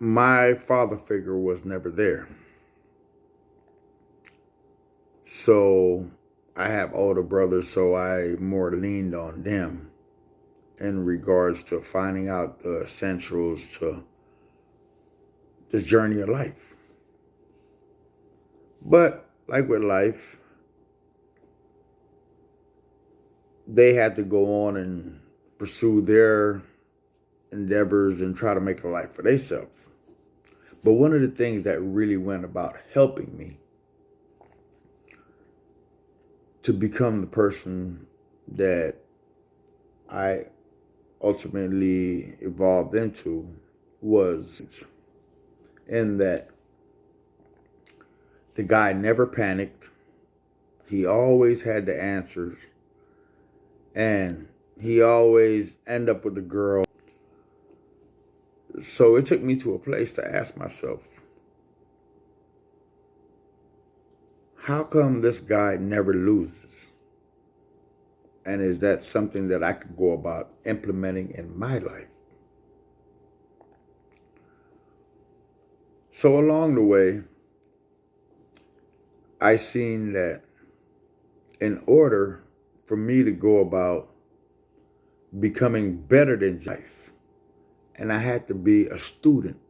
my father figure was never there. So I have older brothers, so I more leaned on them in regards to finding out the essentials to this journey of life. But like with life, they had to go on and pursue their endeavors and try to make a life for themselves. But one of the things that really went about helping me to become the person that I ultimately evolved into was in that the guy never panicked. He always had the answers. And he always end up with a girl. So it took me to a place to ask myself, how come this guy never loses? And is that something that I could go about implementing in my life? So along the way, I seen that in order for me to go about becoming better than life, and I had to be a student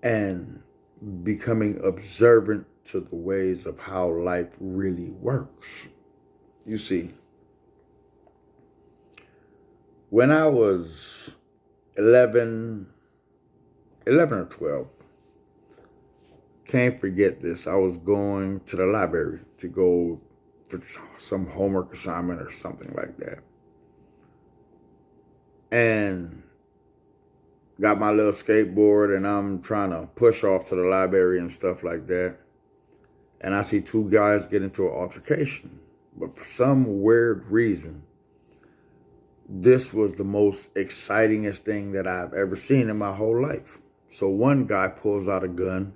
and becoming observant to the ways of how life really works. You see, when I was 11 or 12, can't forget this, I was going to the library to go for some homework assignment or something like that. And got my little skateboard and I'm trying to push off to the library and stuff like that. And I see two guys get into an altercation. But for some weird reason, this was the most excitingest thing that I've ever seen in my whole life. So one guy pulls out a gun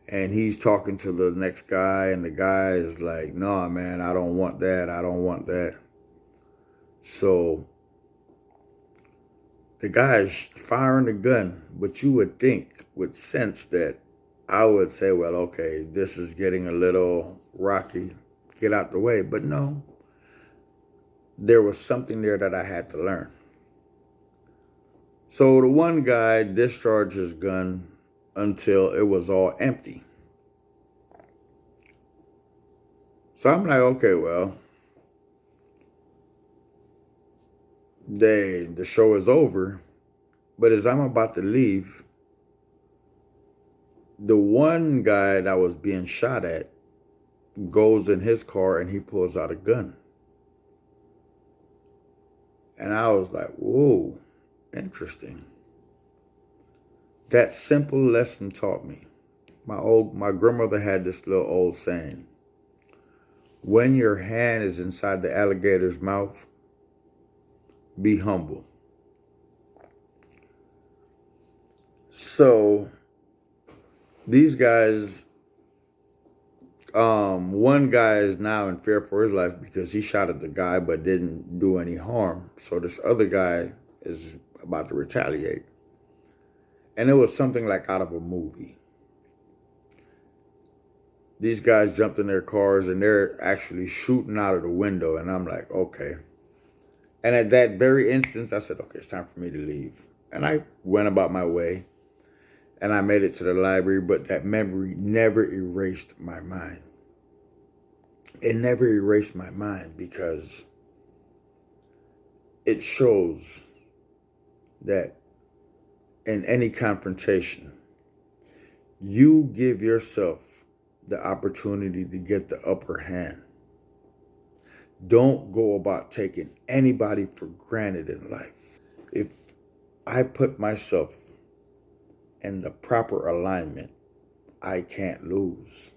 and he's talking to the next guy, and the guy is like, "No, man, I don't want that. I don't want that." So the guy's firing the gun, but you would think with sense that I would say, well, okay, this is getting a little rocky. Get out the way. But no, there was something there that I had to learn. So the one guy discharged his gun until it was all empty. So I'm like, okay, well, the show is over. But as I'm about to leave, the one guy that was being shot at goes in his car and he pulls out a gun. And I was like, whoa, interesting. That simple lesson taught me. My grandmother had this little old saying: when your hand is inside the alligator's mouth, be humble. So these guys, one guy is now in fear for his life because he shot at the guy but didn't do any harm. So this other guy is about to retaliate. And it was something like out of a movie. These guys jumped in their cars and they're actually shooting out of the window. And I'm like, okay. And at that very instance, I said, okay, it's time for me to leave. And I went about my way and I made it to the library, but that memory never erased my mind. It never erased my mind because it shows that in any confrontation, you give yourself the opportunity to get the upper hand. Don't go about taking anybody for granted in life. If I put myself in the proper alignment, I can't lose.